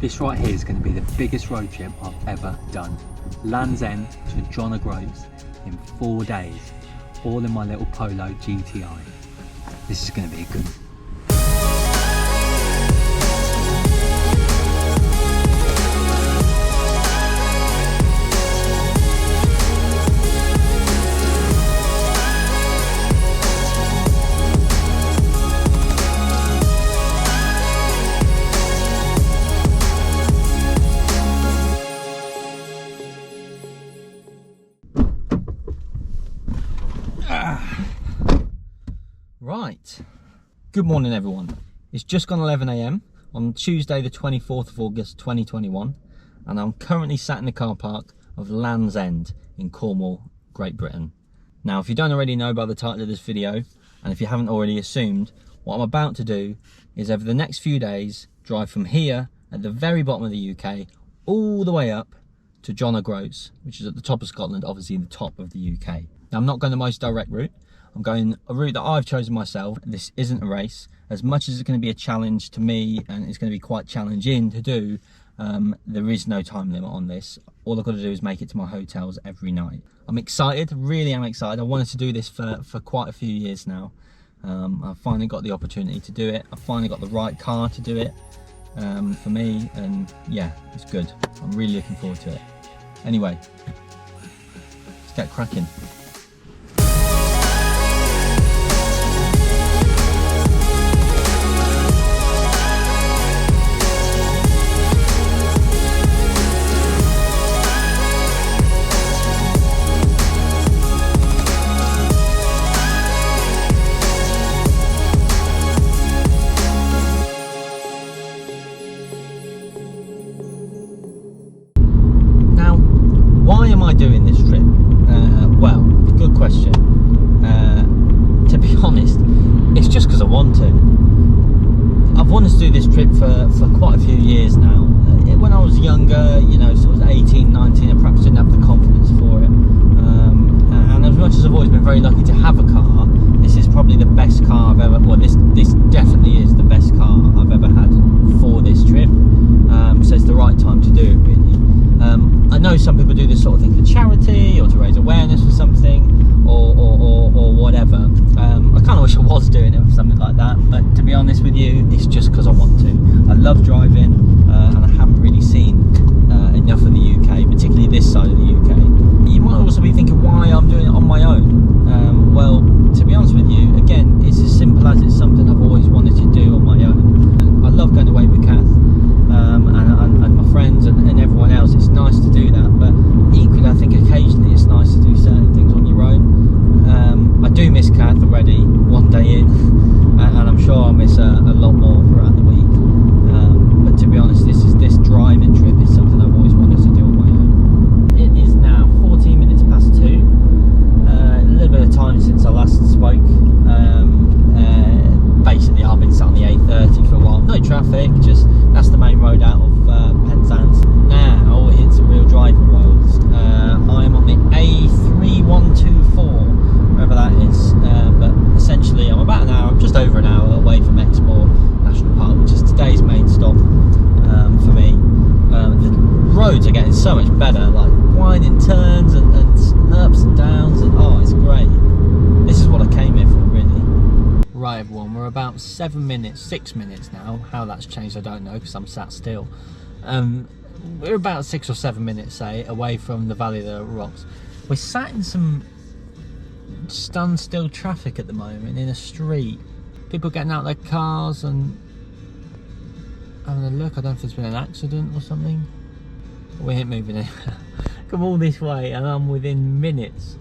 This right here is going to be the biggest road trip I've ever done. Land's End to Cheddar Gorge in 4 days, all in my little Polo GTI. This is going to be good. Right, good morning everyone. It's just gone 11 AM on Tuesday the 24th of August 2021 and I'm currently sat in the car park of Land's End in Cornwall, Great Britain. Now if you don't already know by the title of this video, and if you haven't already assumed, what I'm about to do is over the next few days drive from here at the very bottom of the UK all the way up to Cheddar Gorge, which is at the top of Scotland, obviously the top of the UK. Now I'm not going the most direct route. I'm going a route that I've chosen myself. This isn't a race. As much as it's going to be a challenge to me and it's going to be quite challenging to do, there is no time limit on this. All I've got to do is make it to my hotels every night. I'm excited, really am excited. I wanted to do this for quite a few years now. I've finally got the opportunity to do it. I've finally got the right car to do it for me, and yeah, it's good. I'm really looking forward to it. Anyway, let's get cracking. Why am I doing this trip? Well, good question. To be honest, it's just because I want to. I've wanted to do this trip for quite a few years now. When I was younger, you know, sort of 18, 19, I perhaps didn't have the confidence for it. And as much as I've always been very lucky to have a car, this is probably the best car I've ever, well, this definitely is the best car I've ever had for this trip. So it's the right time to do it, really. I know some people do this sort of thing for charity or to raise awareness for something or whatever. I kind of wish I was doing it for something like that, but to be honest with you, it's just because I want to. I love driving and I haven't really seen enough of the UK, particularly this side of the UK. You might also be thinking why I'm doing it on my own. Well, to be honest with you, again, it's as simple as it's something I've always wanted to do on my own. I love going away with Kath. And my friends and everyone else. It's nice to do that, but equally I think occasionally it's nice to do certain things on your own. I do miss Kath already, one day in, and I'm sure I'll miss her a lot more throughout the week. But to be honest, this driving trip is something I've always wanted to do on my own. It is now 14 minutes past 2. A little bit of time since I last spoke. Basically I've been sat on the A30 for a while. No traffic, just that's the main road out of Penzance. Now it's a real driving roads. I am on the A3124, wherever that is. But essentially I'm about an hour, just over an hour away from Exmoor National Park, which is today's main stop for me. The roads are getting so much better, like winding turns and ups and downs, and oh, it's great. This is what I came here for, really. Right everyone, we're about 6 minutes now. How that's changed I don't know, because I'm sat still. We're about 6 or 7 minutes, say, away from the Valley of the Rocks. We're sat in some standstill traffic at the moment in a street. People getting out of their cars and having a look. I don't know if there's been an accident or something. We ain't moving in. Come all this way and I'm within minutes.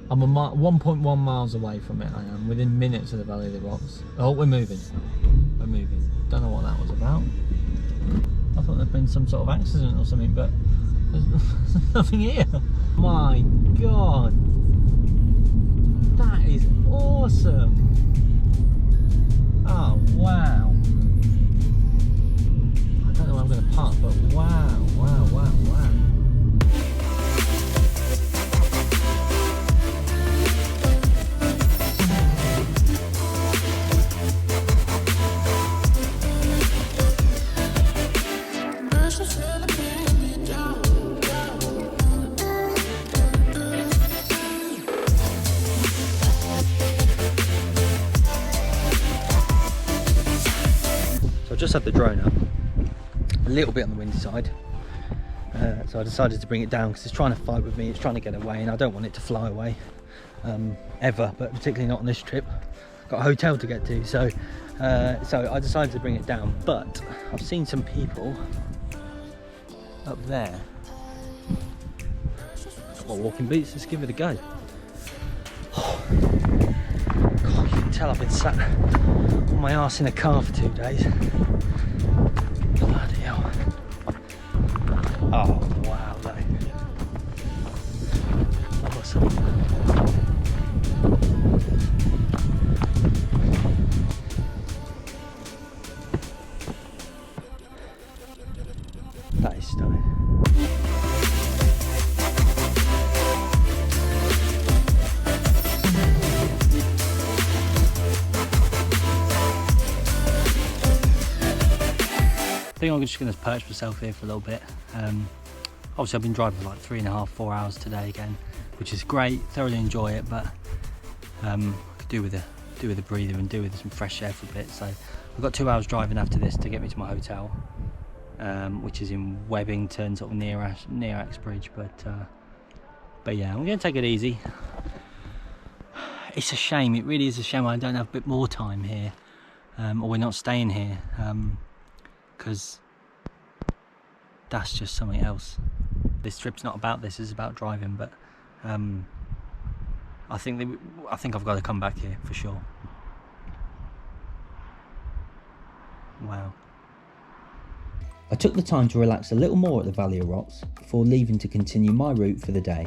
I'm 1.1 miles away from it. I am within minutes of the Valley of the Rocks. Oh, we're moving. We're moving. Don't know what that was about. I thought there'd been some sort of accident or something, but there's nothing here. My God, that is awesome. Oh wow. I don't know where I'm going to park, but wow, wow, wow, wow. just had the drone up, a little bit on the windy side, so I decided to bring it down because it's trying to fight with me, it's trying to get away, and I don't want it to fly away ever, but particularly not on this trip. Got a hotel to get to, so I decided to bring it down. But I've seen some people up there. Got my walking boots, let's give it a go. Oh, God, you can tell I've been sat on my arse in a car for 2 days. Bloody hell. Oh wow, though. Awesome. That is stunning. I think I'm just going to perch myself here for a little bit. Obviously I've been driving for like 3.5, 4 hours today again, which is great, thoroughly enjoy it, but I could do with a breather and do with some fresh air for a bit. So I've got 2 hours driving after this to get me to my hotel, which is in Webbington, sort of near Axbridge, but yeah, I'm going to take it easy. It's a shame, it really is a shame I don't have a bit more time here, or we're not staying here, because that's just something else. This trip's not about this, it's about driving, but I think I've got to come back here for sure. Wow. I took the time to relax a little more at the Valley of Rocks before leaving to continue my route for the day,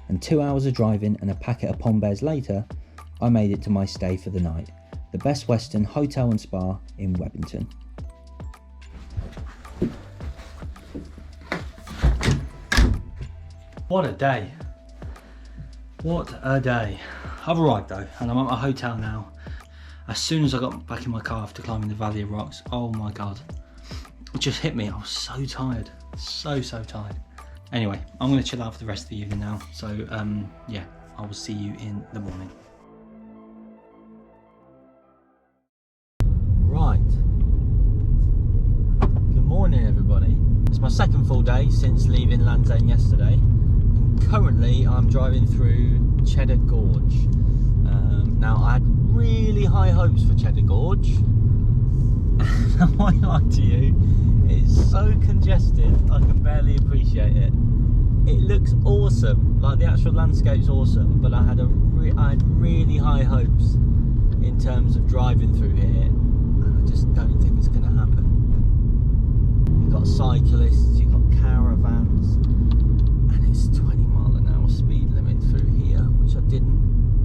and 2 hours of driving and a packet of pom bears later, I made it to my stay for the night, the Best Western Hotel and Spa in Webbington. What a day. What a day. I've arrived though, and I'm at my hotel now. As soon as I got back in my car after climbing the Valley of Rocks, oh my God, it just hit me. I was so tired, so tired. Anyway, I'm gonna chill out for the rest of the evening now. So yeah, I will see you in the morning. Right. Good morning, everybody. It's my second full day since leaving Land's End yesterday. And currently, I'm driving through Cheddar Gorge. Now, I had really high hopes for Cheddar Gorge. I won't lie to you, it's so congested, I can barely appreciate it. It looks awesome, like the actual landscape's awesome, but I had really high hopes in terms of driving through here, and I just don't think it's going to happen. You've got cyclists, you've got caravans, and it's 20-mile-an-hour speed limit through here, which I didn't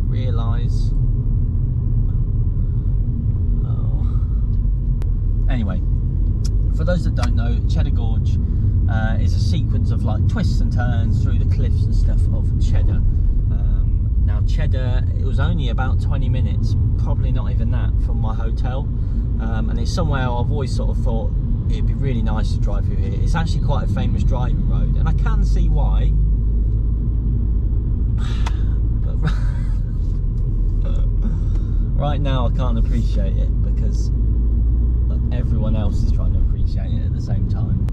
realise. Anyway, for those that don't know, Cheddar Gorge is a sequence of like twists and turns through the cliffs and stuff of Cheddar. Now Cheddar, it was only about 20 minutes, probably not even that, from my hotel, and it's somewhere I've always sort of thought it'd be really nice to drive through here. It's actually quite a famous driving road, and I can see why. But right now I can't appreciate it because everyone else is trying to appreciate it at the same time.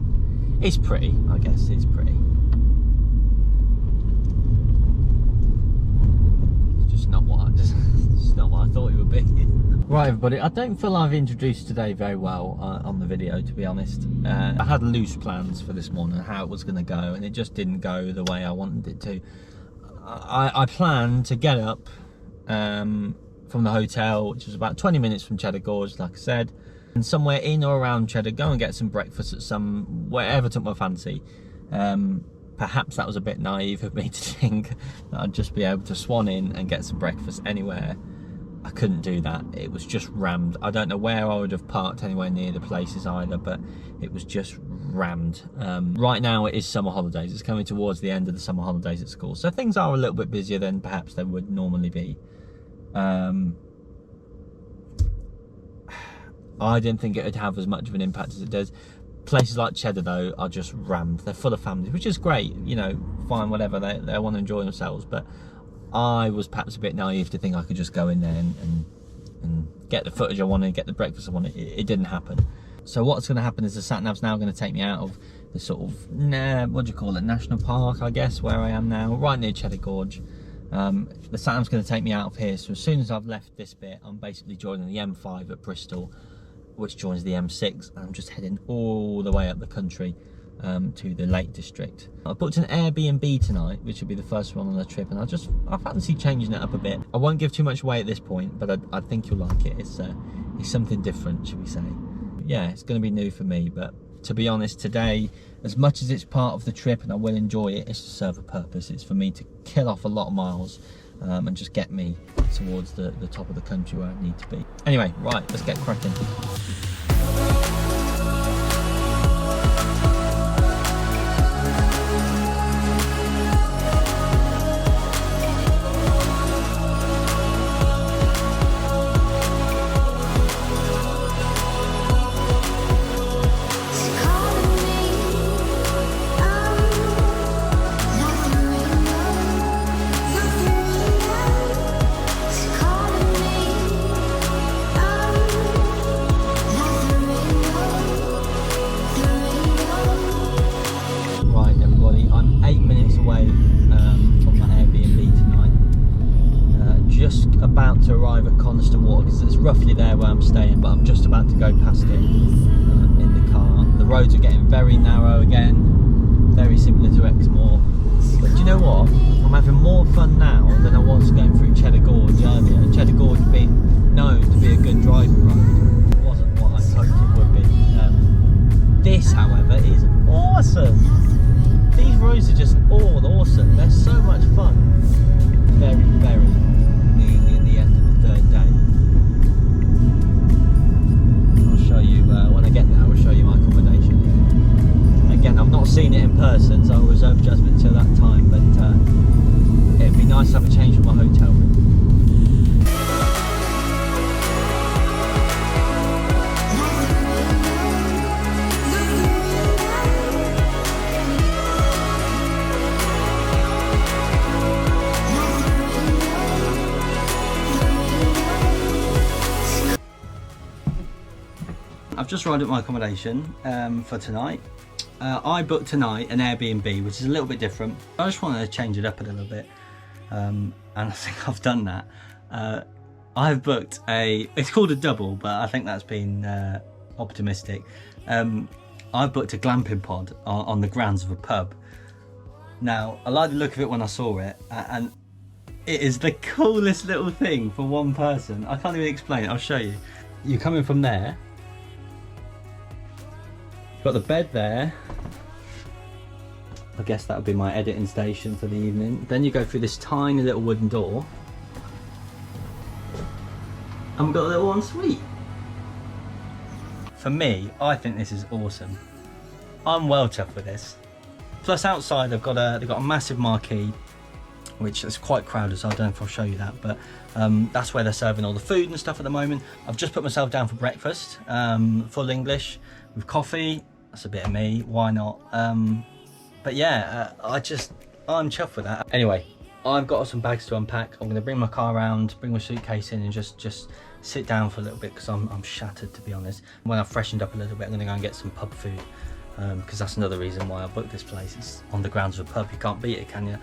It's pretty, I guess it's pretty. It's just not what I thought it would be. Right, everybody, I don't feel I've introduced today very well on the video, to be honest. I had loose plans for this morning, how it was going to go, and it just didn't go the way I wanted it to. I planned to get up from the hotel, which was about 20 minutes from Cheddar Gorge, like I said, and somewhere in or around Cheddar, go and get some breakfast at wherever took my fancy. Perhaps that was a bit naive of me to think that I'd just be able to swan in and get some breakfast anywhere. I couldn't do that. It was just rammed. I don't know where I would have parked anywhere near the places either, but it was just rammed. Right now it is summer holidays. It's coming towards the end of the summer holidays at school, so things are a little bit busier than perhaps they would normally be. I didn't think it would have as much of an impact as it does. Places like Cheddar though are just rammed. They're full of families, which is great, you know, fine, whatever, they want to enjoy themselves, but I was perhaps a bit naive to think I could just go in there and get the footage I wanted, get the breakfast I wanted. It didn't happen. So what's going to happen is the sat nav's now going to take me out of the sort of, what do you call it, national park, I guess, where I am now, right near Cheddar Gorge. The sat nav's going to take me out of here, so as soon as I've left this bit, I'm basically joining the M5 at Bristol, which joins the M6, and I'm just heading all the way up the country to the Lake District. I booked an Airbnb tonight, which will be the first one on the trip, and I fancy changing it up a bit. I won't give too much away at this point, but I think you'll like it. It's something different, should we say. Yeah, it's going to be new for me, but to be honest, today, as much as it's part of the trip and I will enjoy it, it's to serve a purpose. It's for me to kill off a lot of miles and just get me towards the top of the country where I need to be. Anyway, right, let's get cracking. To arrive at Coniston Water, because it's roughly there where I'm staying, but I'm just about to go past it in the car. The roads are getting very narrow again, very similar to Exmoor, but do you know what, I'm having more fun now than I was going through Cheddar Gorge earlier. Cheddar Gorge being known to be a good driving road, it wasn't what I hoped it would be. This, however, is awesome. These roads are just all awesome, they're so much fun. Very, very nearly at the end of the third day. I'll show you, when I get there, I'll show you my accommodation. Again, I've not seen it in person, so I'll reserve judgment till that time, but it'd be nice to have a change from my hotel room. I've just arrived at my accommodation for tonight. I booked tonight an Airbnb, which is a little bit different. I just wanted to change it up a little bit, and I think I've done that. I've booked it's called a double, but I think that's been optimistic. I've booked a glamping pod on the grounds of a pub. Now, I like the look of it when I saw it, and it is the coolest little thing for one person. I can't even explain it, I'll show you. You're coming from there. Got the bed there. I guess that would be my editing station for the evening. Then you go through this tiny little wooden door. And we've got a little ensuite. For me, I think this is awesome. I'm well chuffed with this. Plus outside they've got a massive marquee, which is quite crowded, so I don't know if I'll show you that, but that's where they're serving all the food and stuff at the moment. I've just put myself down for breakfast, full English, with coffee. That's a bit of me, why not? But yeah, I'm chuffed with that. Anyway, I've got some bags to unpack. I'm gonna bring my car around, bring my suitcase in, and just sit down for a little bit, because I'm shattered, to be honest. When I've freshened up a little bit, I'm gonna go and get some pub food, because that's another reason why I booked this place. It's on the grounds of a pub, you can't beat it, can you?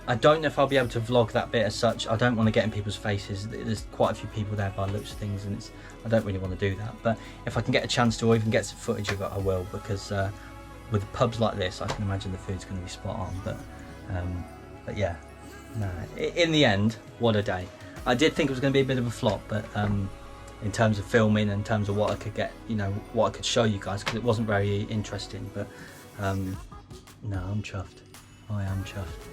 I don't know if I'll be able to vlog that bit as such. I don't want to get in people's faces. There's quite a few people there by the looks of things, and I don't really want to do that. But if I can get a chance to, or even get some footage of it, I will, because with pubs like this, I can imagine the food's going to be spot on. But yeah, no. In the end, what a day. I did think it was going to be a bit of a flop, but in terms of filming, in terms of what I could get, what I could show you guys, because it wasn't very interesting. But no, I'm chuffed. I am chuffed.